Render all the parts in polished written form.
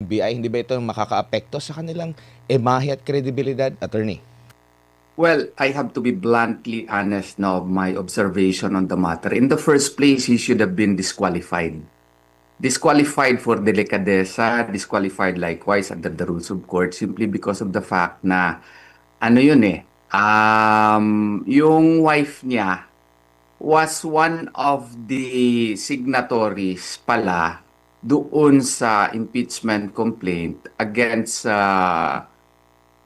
NBI? Hindi ba ito makakaapekto sa kanilang imahe at kredibilidad, attorney? Well, I have to be bluntly honest now of my observation on the matter. In the first place, he should have been disqualified. Disqualified for delicadeza, disqualified likewise under the rules of court simply because of the fact na ano yun yung wife niya was one of the signatories pala doon sa impeachment complaint against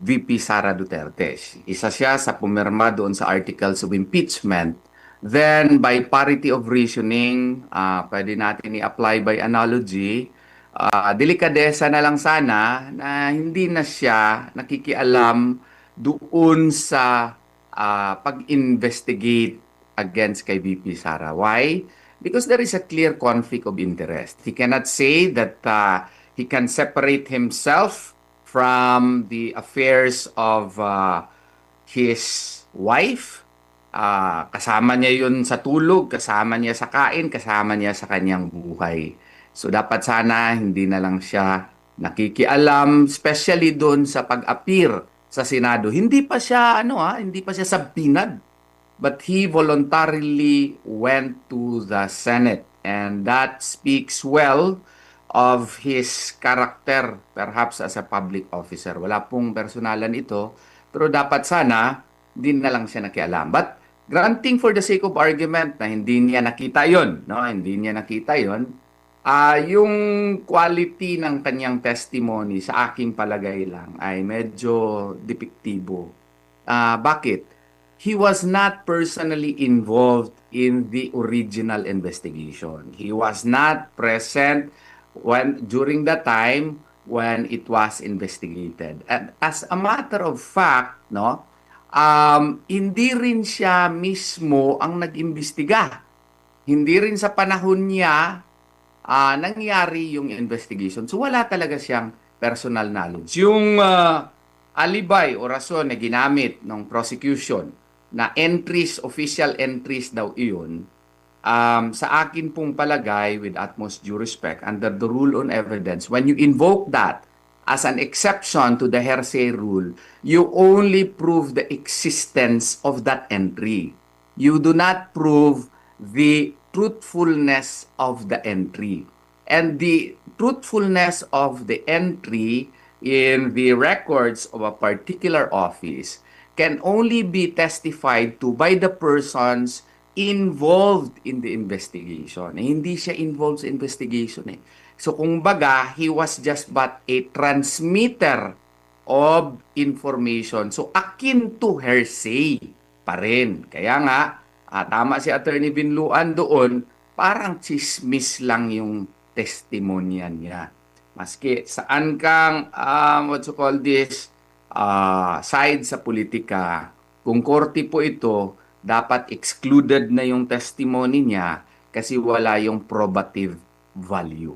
VP Sara Duterte. Isa siya sa pumirma doon sa articles of impeachment. Then, by parity of reasoning, pwede natin i-apply by analogy, delikadesa na lang sana na hindi na siya nakikialam doon sa pag-investigate against kay VP Sara. Why? Because there is a clear conflict of interest. He cannot say that he can separate himself from the affairs of his wife. Kasama niya yun sa tulog, kasama niya sa kain, kasama niya sa kanyang buhay. So dapat sana hindi na lang siya nakikialam, especially doon sa pag-appear sa Senado. Hindi pa siya hindi pa siya sabinad. But he voluntarily went to the Senate, and that speaks well of his character perhaps as a public officer. Wala pong personalan ito, pero dapat sana din na lang siya nakialam. But granting for the sake of argument na hindi niya nakita yon, no? Hindi niya nakita yon. Yung quality ng kanyang testimony sa aking palagay lang ay medyo depektibo. Bakit? He was not personally involved in the original investigation. He was not present during the time when it was investigated. And as a matter of fact, no, hindi rin siya mismo ang nag-imbestiga. Hindi rin sa panahon niya nangyari yung investigation. So wala talaga siyang personal knowledge. Yung alibay o rason na ginamit ng prosecution na entries, official entries daw iyon, sa akin pong palagay, with utmost due respect, under the rule on evidence, when you invoke that as an exception to the hearsay rule, you only prove the existence of that entry. You do not prove the truthfulness of the entry. And the truthfulness of the entry in the records of a particular office can only be testified to by the persons involved in the investigation. Hindi siya involved sa investigation So kung baga, he was just but a transmitter of information. So akin to hearsay pa rin. Kaya nga, tama si Attorney Binluan doon, parang chismis lang yung testimonya niya. Maski saan kang, what you call this, side sa politika, kung korte po ito, dapat excluded na yung testimony niya kasi wala yung probative value.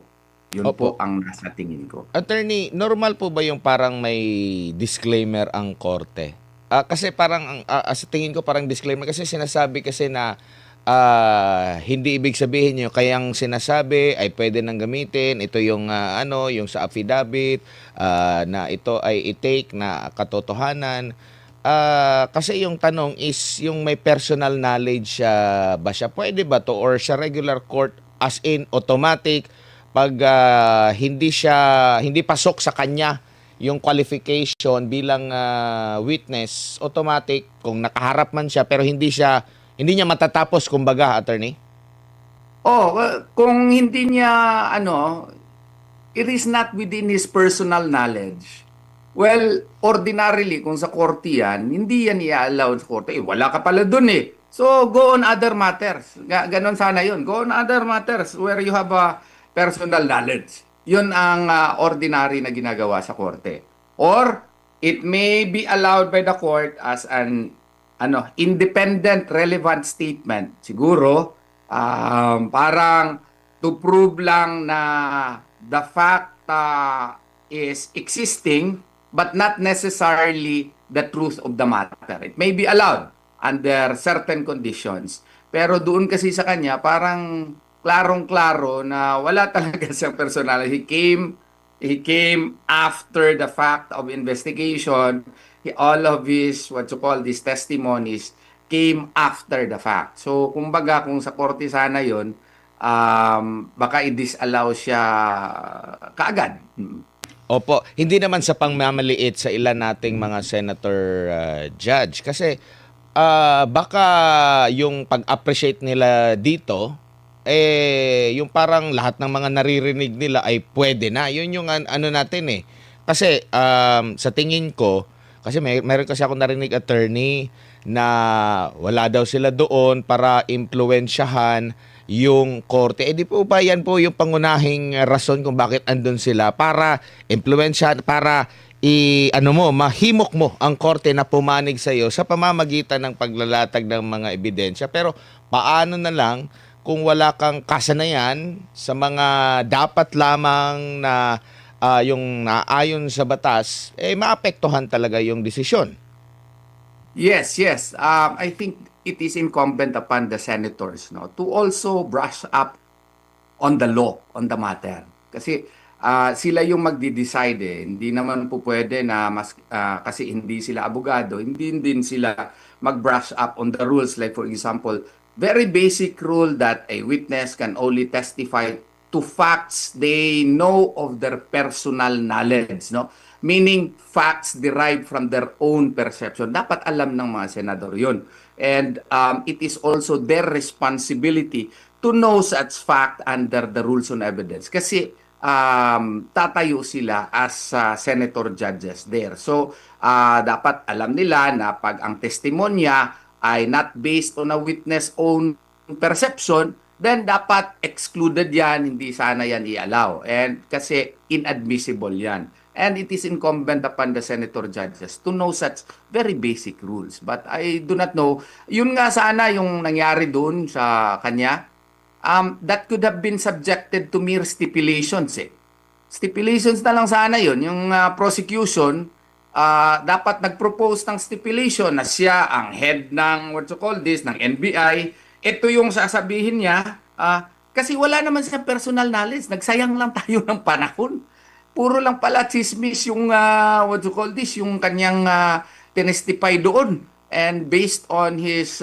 Yun po Opo. ang nasa tingin ko. Attorney, normal po ba yung parang may disclaimer ang korte? Kasi parang, sa tingin ko parang disclaimer kasi sinasabi kasi na hindi ibig sabihin nyo, kayang sinasabi ay pwede nang gamitin. Ito yung yung sa affidavit na ito ay i-take na katotohanan. Kasi yung tanong is yung may personal knowledge ba siya pwede ba to or sa regular court as in automatic pag hindi pasok sa kanya yung qualification bilang witness, automatic kung nakaharap man siya pero hindi niya matatapos kumbaga, attorney. Kung hindi niya it is not within his personal knowledge. Well, ordinarily, kung sa korte yan, hindi yan i-allow sa korte. Wala ka pala dun So, go on other matters. Ganon sana yun. Go on other matters where you have a personal knowledge. Yun ang ordinary na ginagawa sa korte. Or, it may be allowed by the court as an independent relevant statement. Siguro, parang to prove lang na the fact is existing but not necessarily the truth of the matter. It may be allowed under certain conditions. Pero doon kasi sa kanya, parang klarong-klaro na wala talaga siyang personality. He came He came after the fact of investigation. All of his, what you call, these testimonies came after the fact. So, kumbaga, kung sa korte sana yun, baka i-disallow siya kaagad. Opo, hindi naman sa pangmamaliit sa ilan nating mga senator judge kasi baka yung pag-appreciate nila dito yung parang lahat ng mga naririnig nila ay pwede na. Yun yung ano natin eh. Kasi sa tingin ko kasi meron kasi ako narinig attorney na wala daw sila doon para impluwensyahan yung korte. Eh di po ba yan po yung pangunahing rason kung bakit andun sila para impluwensyahan, para ano mo, mahimok mo ang korte na pumanig sa iyo sa pamamagitan ng paglalatag ng mga ebidensya. Pero paano na lang kung wala kang kasanayan sa mga dapat lamang na yung naayon sa batas, eh maapektuhan talaga yung desisyon. Yes, yes. I think it is incumbent upon the senators, no, to also brush up on the law, on the matter. Kasi sila yung magdi-decide eh. Hindi naman po pwede na kasi hindi sila abogado, hindi din sila mag-brush up on the rules. Like for example, very basic rule that a witness can only testify to facts they know of their personal knowledge, no? Meaning facts derived from their own perception. Dapat alam ng mga senador yun. And it is also their responsibility to know such fact under the rules on evidence. Kasi tatayo sila as senator judges there. So, dapat alam nila na pag ang testimonya ay not based on a witness own perception, then dapat excluded yan, hindi sana yan i-allow. And kasi inadmissible yan. And it is incumbent upon the senator judges to know such very basic rules. But I do not know. Yun nga sana yung nangyari doon sa kanya. That could have been subjected to mere stipulations eh. Stipulations na lang sana yun. Yung prosecution, dapat nag-propose ng stipulation na siya ang head ng, what you call this, ng NBI. Ito yung sasabihin niya, kasi wala naman siya personal knowledge. Nagsayang lang tayo ng panahon. Puro lang pala chismis yung, what you call this, yung kanyang tinestify doon. And based on his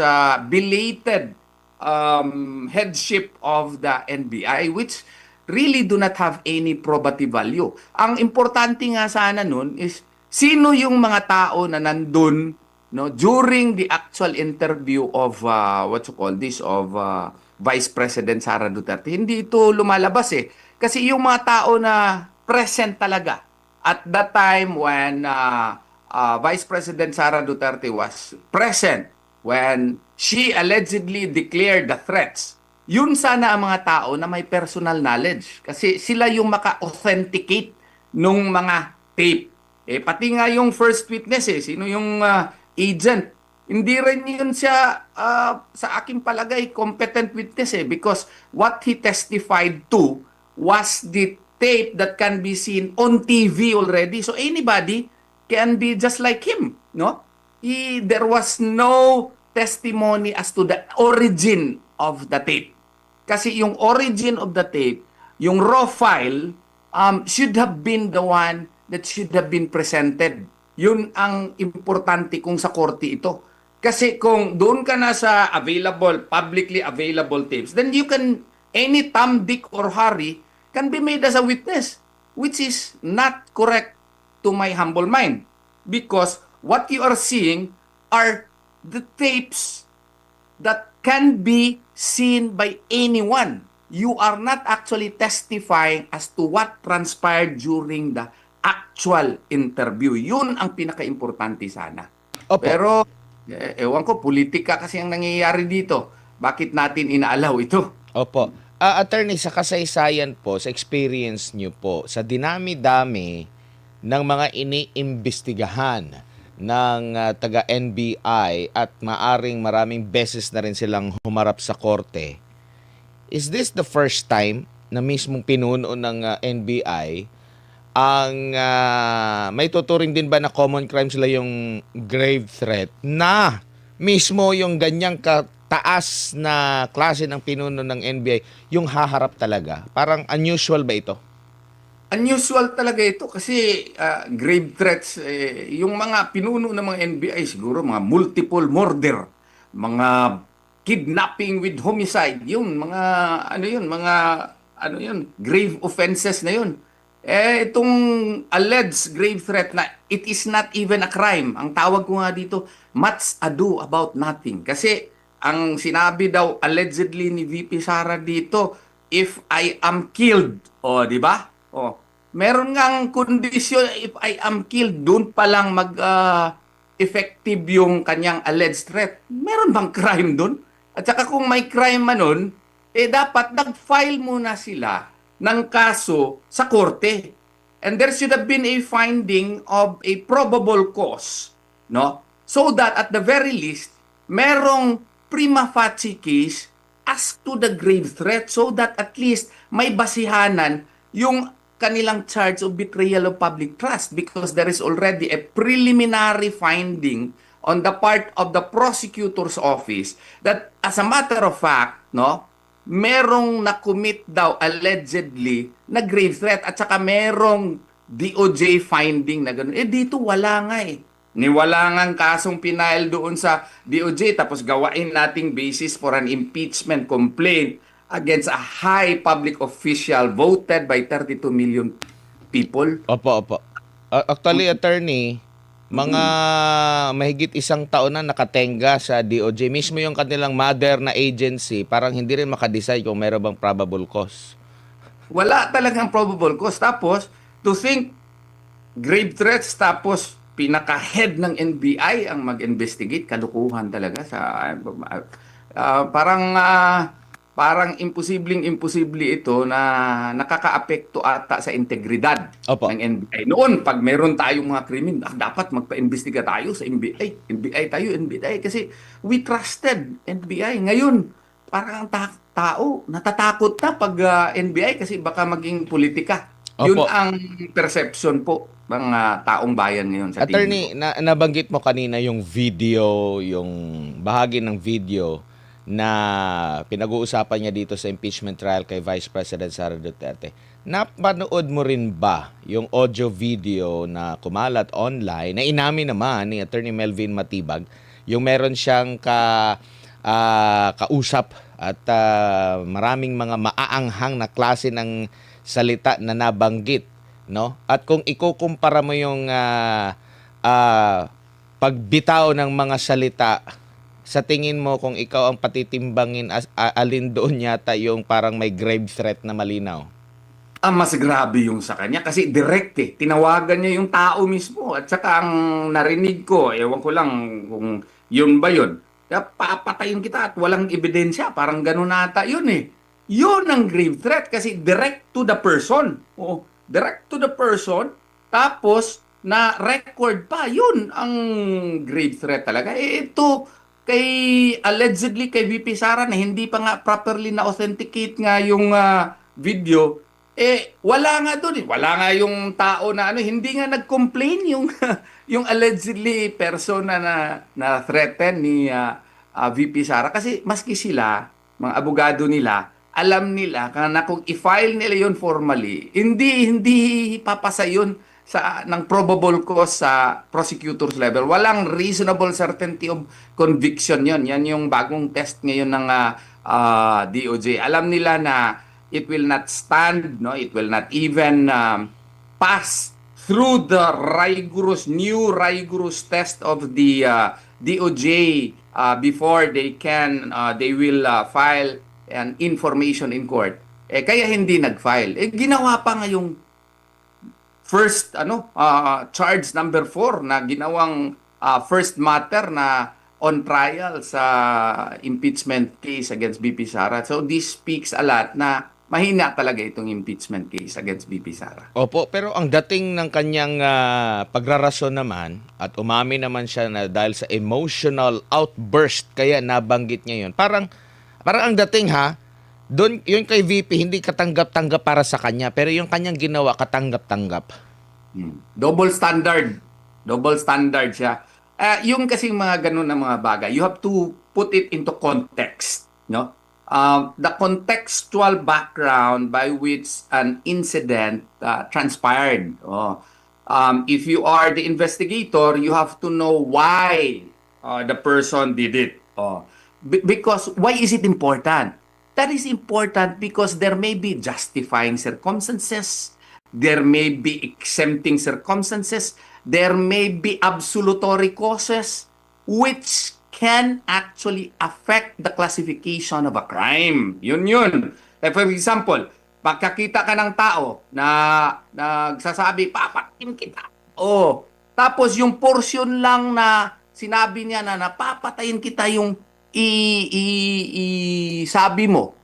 belated headship of the NBI, which really do not have any probative value. Ang importante nga sana nun is sino yung mga tao na nandun, no, during the actual interview of what you call this, of Vice President Sara Duterte. Hindi ito lumalabas eh. Kasi yung mga tao na present talaga at that time when Vice President Sara Duterte was present, when she allegedly declared the threats, yun sana ang mga tao na may personal knowledge. Kasi sila yung maka-authenticate nung mga tape. Eh, pati nga yung first witness eh, sino yung agent. Hindi rin yun siya, sa aking palagay, competent witness eh. Because what he testified to was the tape that can be seen on TV already. So anybody can be just like him, no? There was no testimony as to the origin of the tape. Kasi yung origin of the tape, yung raw file, should have been the one that should have been presented. Yun ang importante kung sa korte ito. Kasi kung doon ka na sa available, publicly available tapes, then you can, any Tom, Dick, or Harry can be made as a witness, which is not correct to my humble mind. Because what you are seeing are the tapes that can be seen by anyone. You are not actually testifying as to what transpired during the actual interview. Yun ang pinaka-importante sana. Opo. Pero, ewan ko, politika kasi ang nangyayari dito. Bakit natin inaalaw ito? Opo. Attorney, sa kasaysayan po, sa experience nyo po, sa dinami-dami ng mga iniimbestigahan ng taga-NBI at maaring maraming beses na rin silang humarap sa korte, is this the first time na mismong pinuno ng NBI ang may tuturing din ba na common crime sila yung grave threat na mismo yung ganyang taas na klase ng pinuno ng NBI yung haharap talaga? Parang unusual ba ito? Unusual talaga ito kasi grave threats, yung mga pinuno ng mga NBI siguro mga multiple murder, mga kidnapping with homicide, yun mga ano yun, mga ano yun, grave offenses na yun. Itong alleged grave threat na it is not even a crime. Ang tawag ko nga dito, much ado about nothing. Kasi ang sinabi daw allegedly ni VP Sara dito, if I am killed, o di ba? O, meron ngang kondisyon, if I am killed, doon pa lang effective yung kanyang alleged threat. Meron bang crime doon? At saka kung may crime man nun, dapat nag-file muna sila ng kaso sa korte. And there should have been a finding of a probable cause, no? So that at the very least, merong prima facie case as to the grave threat so that at least may basihanan yung kanilang charge of betrayal of public trust because there is already a preliminary finding on the part of the prosecutor's office that as a matter of fact, no, merong na-commit daw allegedly na grave threat at saka merong DOJ finding na gano'n. Dito wala nga eh. Niwala nga ang kasong pinail doon sa DOJ tapos gawain nating basis for an impeachment complaint against a high public official voted by 32 million people. Opo. Actually, attorney, mga mahigit isang taon na nakatenga sa DOJ. Mismo yung kanilang mother na agency, parang hindi rin makadecide kung meron bang probable cause. Wala talagang probable cause. Tapos, to think grave threats, tapos pinaka-head ng NBI ang mag-investigate, kalukuhan talaga sa parang imposibleng-imposible ito na nakakaapekto ata sa integridad Opo. ng NBI. Noon, pag meron tayong mga krimen, dapat magpa-imbestiga tayo sa NBI. NBI kasi we trusted NBI. Ngayon, parang ang tao natatakot na pag NBI kasi baka maging politika. Yun Opo. ang perception po ng taong bayan ngayon sa Attorney, tingin ko. nabanggit mo kanina yung video, yung bahagi ng video na pinag-uusapan niya dito sa impeachment trial kay Vice President Sara Duterte. Napanood mo rin ba yung audio video na kumalat online, na inamin naman ni Attorney Melvin Matibag, yung meron siyang kausap at maraming mga maaanghang na klase ng salita na nabanggit, no? At kung ikukumpara mo yung pagbitaw ng mga salita, sa tingin mo kung ikaw ang patitimbangin, alin doon yata yung parang may grave threat na malinaw? Mas grabe yung sa kanya kasi direct eh. Tinawagan niya yung tao mismo at saka ang narinig ko, ewan ko lang kung yun ba yun. Kaya papatayin kita at walang ebidensya. Parang ganun ata yun eh. Yun ang grave threat kasi direct to the person. Oo, direct to the person. Tapos na record pa. Yun ang grave threat talaga. Ito allegedly kay VP Sara na hindi pa nga properly na authenticate nga yung video, wala nga doon eh. Wala nga yung tao na hindi nga nag-complain yung yung allegedly person na threaten ni VP Sara kasi maski sila, mga abogado nila, alam nila na kung i-file nila yun formally, hindi papasa yun ng probable cause sa prosecutor's level. Walang reasonable certainty of conviction yon. Yan yung bagong test ngayon ng DOJ. Alam nila na it will not stand, no? It will not even pass through the new rigorous test of the DOJ before they will file an information in court. Kaya hindi nag-file. Ginawa pa nga yung first charge number 4 na ginawang first matter na on trial sa impeachment case against BP Sara. So this speaks a lot na mahina talaga itong impeachment case against BP Sara. Opo, pero ang dating ng kanyang pagrarason naman at umamin naman siya na dahil sa emotional outburst kaya nabanggit niya yun. Parang ang dating doon yung kay VP hindi katanggap-tanggap para sa kanya pero yung kanyang ginawa katanggap-tanggap. Double standard. Double standard siya. Yung kasi mga ganun na mga bagay, you have to put it into context, no? the contextual background by which an incident transpired. If you are the investigator, you have to know why the person did it. Because why is it important? That is important because there may be justifying circumstances, there may be exempting circumstances, there may be absolutory causes which can actually affect the classification of a crime. Yun. Like for example, pagkakita ka ng tao na nagsasabi, papatayin kita. Tapos yung portion lang na sinabi niya na napapatayin kita yung sabi mo,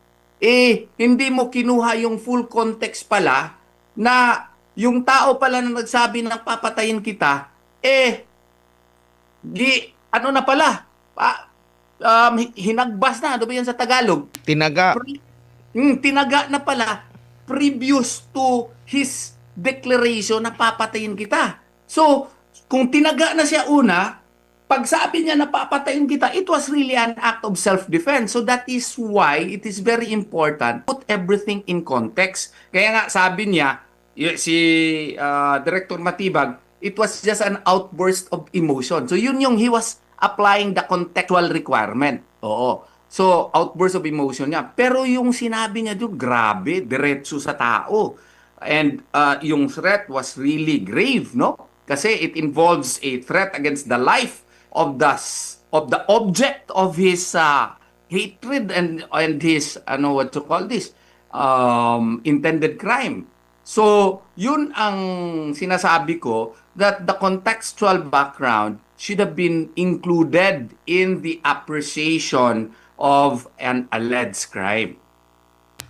hindi mo kinuha yung full context pala na yung tao pala na nagsabi ng papatayin kita, ano na pala, hinagbas na, ano ba yan sa Tagalog? Tinaga. Tinaga na pala previous to his declaration na papatayin kita. So, kung tinaga na siya una, pag sabi niya na papatayin kita, it was really an act of self-defense. So that is why it is very important put everything in context. Kaya nga sabi niya, si Director Matibag, it was just an outburst of emotion. So yun yung he was applying the contextual requirement. So outburst of emotion niya. Pero yung sinabi niya doon, grabe, diretso sa tao. And yung threat was really grave, no? Kasi it involves a threat against the life of the object of his hatred and his what to call this intended crime. So yun ang sinasabi ko, that the contextual background should have been included in the appreciation of an alleged crime.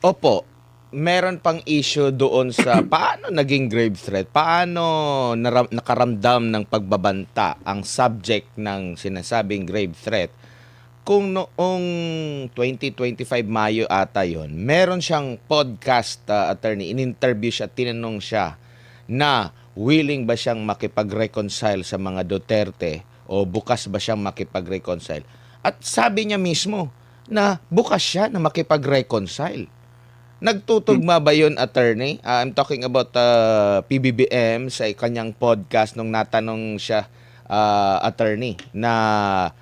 Opo, meron pang issue doon sa paano naging grave threat, paano nakaramdam ng pagbabanta ang subject ng sinasabing grave threat. Kung noong 2025 Mayo ata yon, meron siyang podcast attorney, in-interview siya, tinanong siya na willing ba siyang makipag-reconcile sa mga Duterte o bukas ba siyang makipag-reconcile. At sabi niya mismo na bukas siya na makipag-reconcile. Nagtutugma ba yun, attorney? I'm talking about PBBM sa kanyang podcast nung natanong siya, attorney, na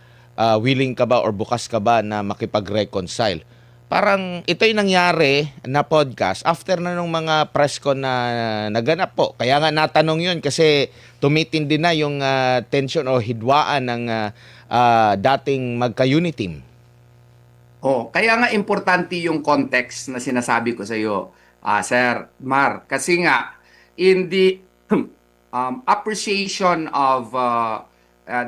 willing ka ba or bukas ka ba na makipag-reconcile. Parang ito yung nangyari na podcast after na nung mga press con na naganap po. Kaya nga natanong yun kasi tumitindi na yung tension o hidwaan ng dating magka-uniteam. Kaya nga importante yung context na sinasabi ko sa iyo, Sir Mar. Kasi nga, in the appreciation of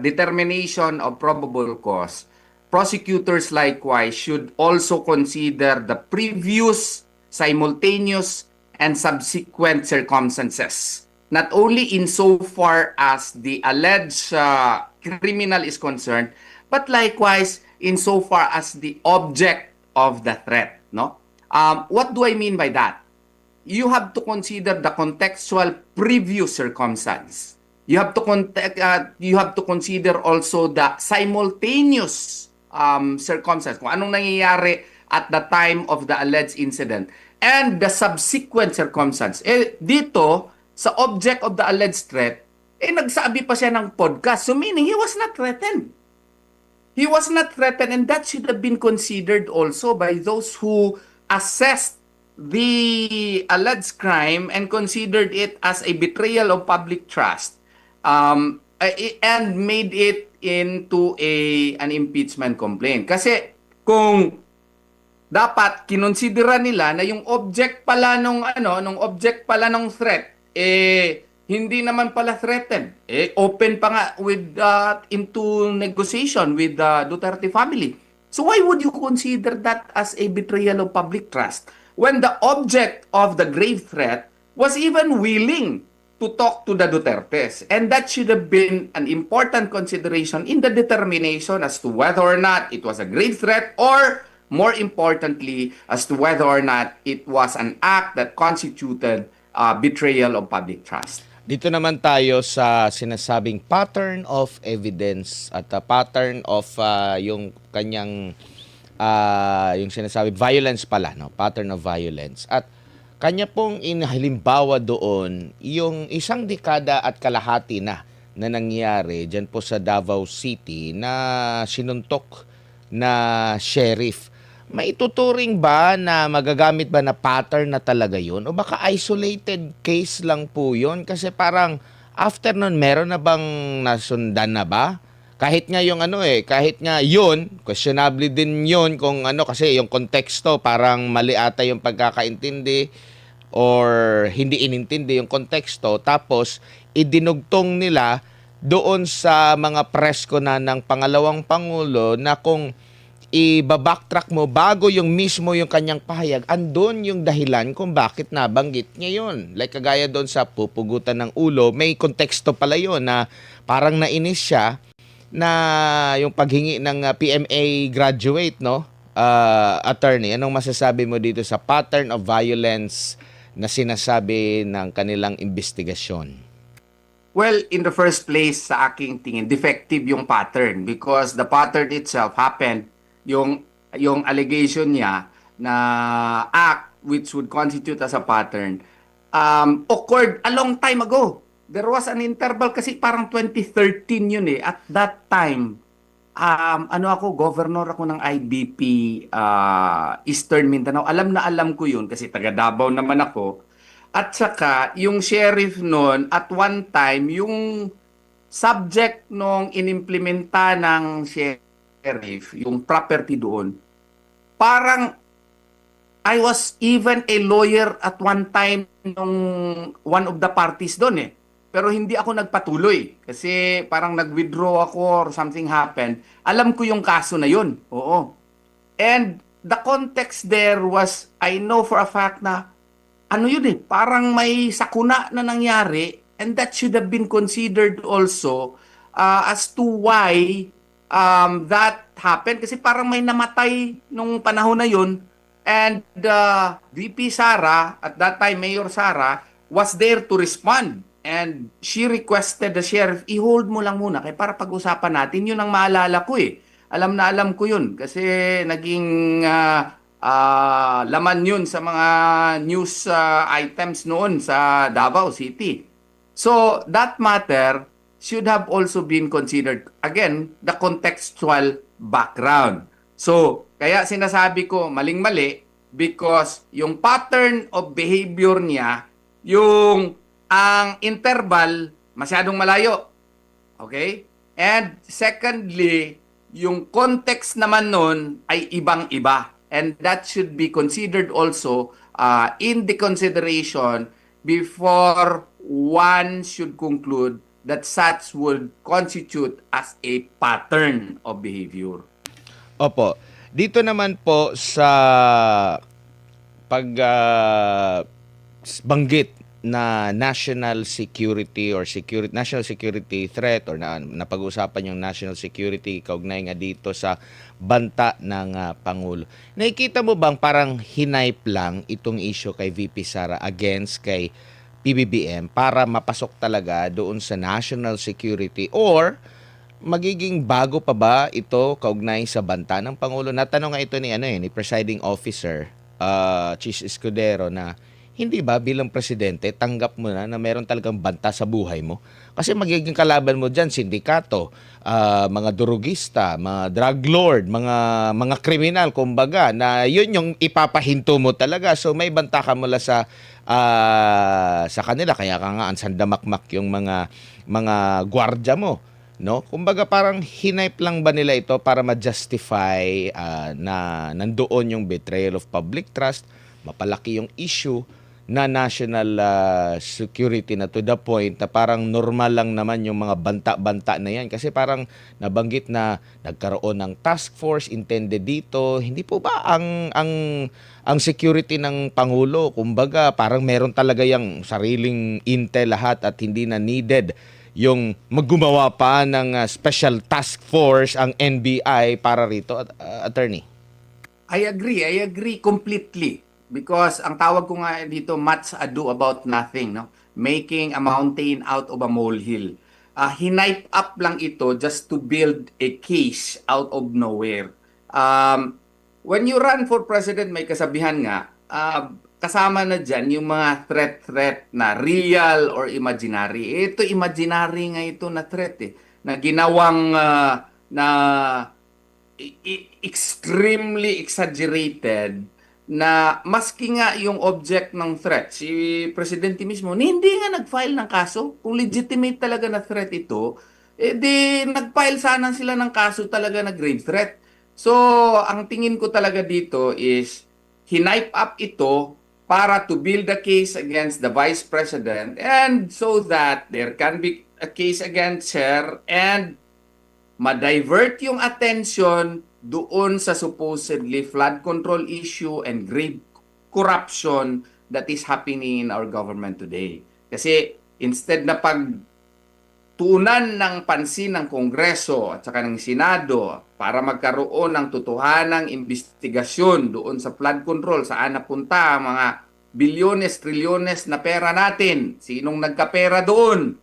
determination of probable cause, prosecutors likewise should also consider the previous, simultaneous, and subsequent circumstances. Not only insofar as the alleged criminal is concerned, but likewise insofar as the object of the threat, no? What do I mean by that? You have to consider the contextual previous circumstance. You have to consider also the simultaneous circumstance, kung anong nangyayari at the time of the alleged incident, and the subsequent circumstance. Dito, sa object of the alleged threat, nagsabi pa siya ng podcast. So meaning, he was not threatened. He was not threatened, and that should have been considered also by those who assessed the alleged crime and considered it as a betrayal of public trust, and made it into an impeachment complaint. Kasi kung dapat kinonsidera nila na yung object pala nung threat hindi naman pala threatened. Open pa nga with into negotiation with the Duterte family. So why would you consider that as a betrayal of public trust when the object of the grave threat was even willing to talk to the Dutertes? And that should have been an important consideration in the determination as to whether or not it was a grave threat, or more importantly, as to whether or not it was an act that constituted betrayal of public trust. Dito naman tayo sa sinasabing pattern of evidence at pattern of yung kanyang yung sinasabi violence pala, no? Pattern of violence. At kanya pong inhalimbawa doon yung isang dekada at kalahati na nangyari diyan po sa Davao City na sinuntok na sheriff. Maituturing ba na magagamit ba na pattern na talaga yun? O baka isolated case lang po yun? Kasi parang after nun, meron na bang nasundan na ba? Kahit nga yung kahit nga yun, questionable din yun kung kasi yung konteksto parang mali ata yung pagkakaintindi or hindi inintindi yung konteksto, tapos idinugtong nila doon sa mga presko na ng pangalawang pangulo na kung i-backtrack mo bago yung mismo yung kanyang pahayag, andun yung dahilan kung bakit nabanggit niya yun. Like kagaya doon sa pupugutan ng ulo, may konteksto pala yun na parang nainis siya na yung paghingi ng PMA graduate, no? Attorney, anong masasabi mo dito sa pattern of violence na sinasabi ng kanilang investigasyon? Well, in the first place, sa aking tingin, defective yung pattern because the pattern itself happened, yung allegation niya na act which would constitute as a pattern occurred a long time ago. There was an interval kasi parang 2013 yun eh. At that time, governor ako ng IBP Eastern Mindanao. Alam na alam ko yun kasi taga Davao naman ako. At saka, yung sheriff noon, at one time, yung subject nung inimplementa ng sheriff, yung property doon, parang I was even a lawyer at one time nung one of the parties doon eh. Pero hindi ako nagpatuloy kasi parang nag-withdraw ako or something happened. Alam ko yung kaso na yun. Oo. And the context there was, I know for a fact na parang may sakuna na nangyari and that should have been considered also as to why that happened. Kasi parang may namatay nung panahon na yun and VP Sara, at that time Mayor Sara, was there to respond. And she requested the sheriff, i-hold mo lang muna kaya para pag-usapan natin. Yun ang maalala ko eh. Alam na alam ko yun kasi naging laman yun sa mga news items noon sa Davao City. So that matter should have also been considered. Again, the contextual background. So, kaya sinasabi ko maling-mali because yung pattern of behavior niya, ang interval masyadong malayo. Okay? And secondly, yung context naman nun ay ibang-iba. And that should be considered also in the consideration before one should conclude that such would constitute as a pattern of behavior. Opo. Dito naman po sa banggit na national security or national security threat or napag-usapan yung national security kaugnay nga dito sa banta ng Pangulo. Nakikita mo bang parang hinaype lang itong issue kay VP Sara against kay PBBM para mapasok talaga doon sa national security or magiging bago pa ba ito kaugnay sa banta ng Pangulo? Natanong nga ito ni presiding officer Chis Escudero na hindi ba bilang presidente, tanggap mo na meron talagang banta sa buhay mo? Kasi magiging kalaban mo dyan, sindikato, mga durugista, mga drug lord, mga kriminal, kumbaga, na yun yung ipapahinto mo talaga. So may banta ka mula sa kanila. Kaya ka nga, ansandamakmak yung mga gwardya mo. No? Kumbaga parang hinaype lang ba nila ito para ma-justify na nandoon yung betrayal of public trust, mapalaki yung issue na national security na to the point na parang normal lang naman yung mga banta-banta na yan. Kasi parang nabanggit na nagkaroon ng task force intended dito. Hindi po ba ang security ng Pangulo, kumbaga parang meron talaga yung sariling intel lahat at hindi na needed yung maggumawa pa ng special task force ang NBI para rito, attorney? I agree completely. Because ang tawag ko nga dito, much ado about nothing, no? Making a mountain out of a molehill. Hinaype up lang ito just to build a case out of nowhere. when you run for president, may kasabihan nga, kasama na dyan yung mga threat na real or imaginary. Ito, imaginary nga ito na threat na ginawang na extremely exaggerated na maski nga yung object ng threat, si Presidente mismo, hindi nga nag-file ng kaso. Kung legitimate talaga na threat ito, di nag-file sana sila ng kaso talaga na grave threat. So, ang tingin ko talaga dito is, hinipe up ito para to build a case against the Vice President and so that there can be a case against her and ma-divert yung attention doon sa supposedly flood control issue and grave corruption that is happening in our government today. Kasi instead na pagtuunan ng pansin ng Kongreso at saka ng Senado para magkaroon ng totohanang investigasyon doon sa flood control, saan napunta ang mga bilyones, trilyones na pera natin, sinong nagkapera doon,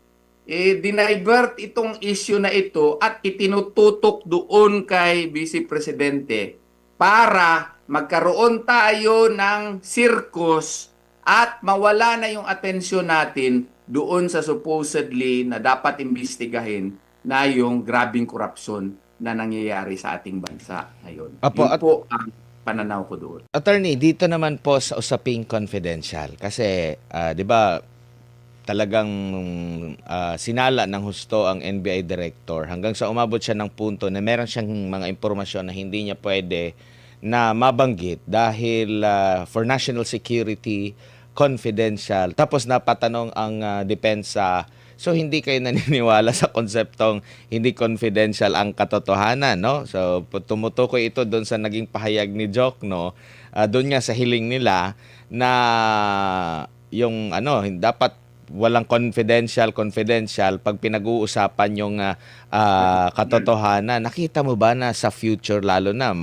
dinivert itong issue na ito at itinututok doon kay Vice Presidente para magkaroon tayo ng circus at mawala na yung atensyon natin doon sa supposedly na dapat imbestigahin na yung grabing korupsyon na nangyayari sa ating bansa ngayon. Apo, Yun po ang pananaw ko doon. Attorney, dito naman po sa usaping confidential kasi 'di ba talagang sinala ng husto ang NBI director hanggang sa umabot siya ng punto na meron siyang mga impormasyon na hindi niya pwede na mabanggit dahil for national security, confidential. Tapos napatanong ang depensa, so hindi kayo naniniwala sa konseptong hindi confidential ang katotohanan, no? So tumutukoy ito doon sa naging pahayag ni Jokno, doon nga sa hiling nila na yung dapat walang confidential pag pinag-uusapan yung katotohanan. Nakita mo ba na sa future lalo na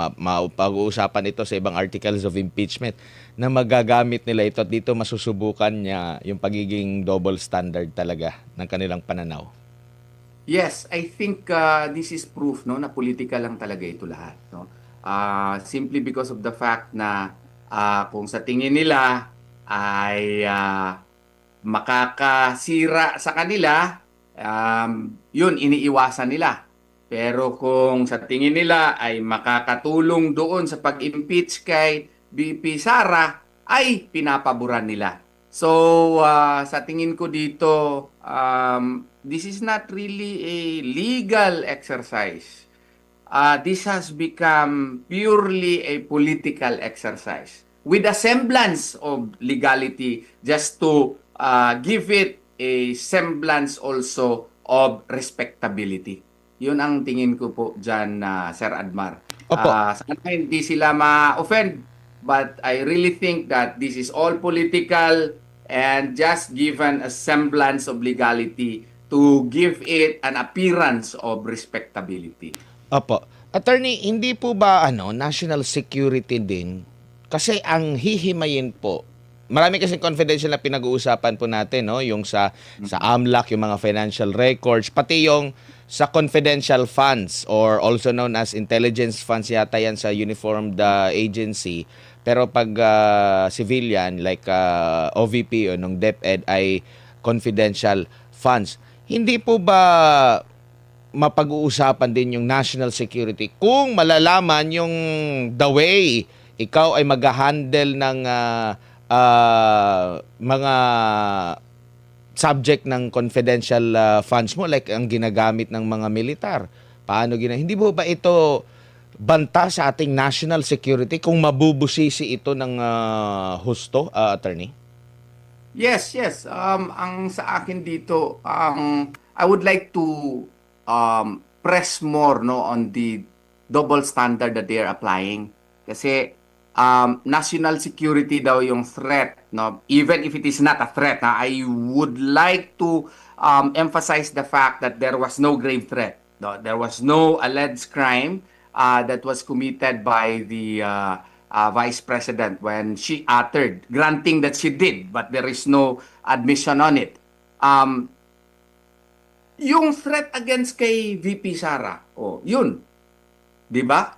pag-uusapan ito sa ibang articles of impeachment na magagamit nila ito at dito masusubukan niya yung pagiging double standard talaga ng kanilang pananaw? Yes, I think this is proof no na political lang talaga ito lahat, no. Simply because of the fact na kung sa tingin nila ay makakasira sa kanila, yun, iniiwasan nila. Pero kung sa tingin nila ay makakatulong doon sa pag-impeach kay VP Sara, ay pinapaboran nila. So, sa tingin ko dito, this is not really a legal exercise. This has become purely a political exercise with a semblance of legality just to give it a semblance also of respectability. Yun ang tingin ko po dyan, Sir Admar. Opo. Sana hindi sila ma-offend, but I really think that this is all political and just given a semblance of legality to give it an appearance of respectability. Opo. Attorney, hindi po ba national security din? Kasi ang hihimayin po, marami kasing confidential na pinag-uusapan po natin, no? Yung sa AMLAC, yung mga financial records, pati yung sa confidential funds or also known as intelligence funds yata yan sa uniformed agency. Pero pag civilian like OVP o nung DepEd ay confidential funds. Hindi po ba mapag-uusapan din yung national security kung malalaman yung the way ikaw ay mag-handle ng mga subject ng confidential funds mo like ang ginagamit ng mga militar. Paano hindi mo ba ito banta sa ating national security kung mabubusisi ito ng husto, attorney? Yes, yes. Ang sa akin dito, I would like to press more no on the double standard that they are applying. Kasi national security daw yung threat, no? Even if it is not a threat, I would like to emphasize the fact that there was no grave threat. No? There was no alleged crime that was committed by the Vice President when she uttered, granting that she did, but there is no admission on it. Yung threat against kay VP Sara, yun. 'Di ba?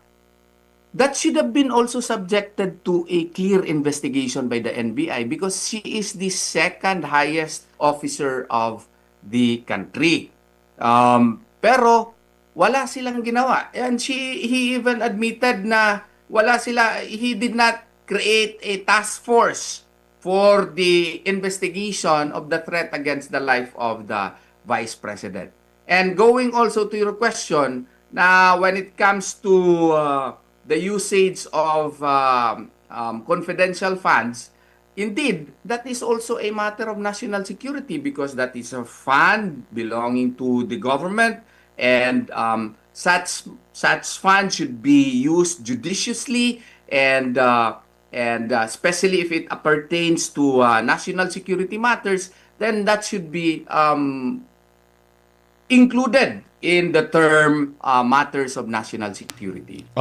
that should have been also subjected to a clear investigation by the NBI because she is the second highest officer of the country. Pero wala silang ginawa. And he even admitted na he did not create a task force for the investigation of the threat against the life of the Vice President. And going also to your question, na when it comes to the usage of confidential funds, indeed, that is also a matter of national security because that is a fund belonging to the government, and such funds should be used judiciously and especially if it pertains to national security matters, then that should be included in the term matters of national security.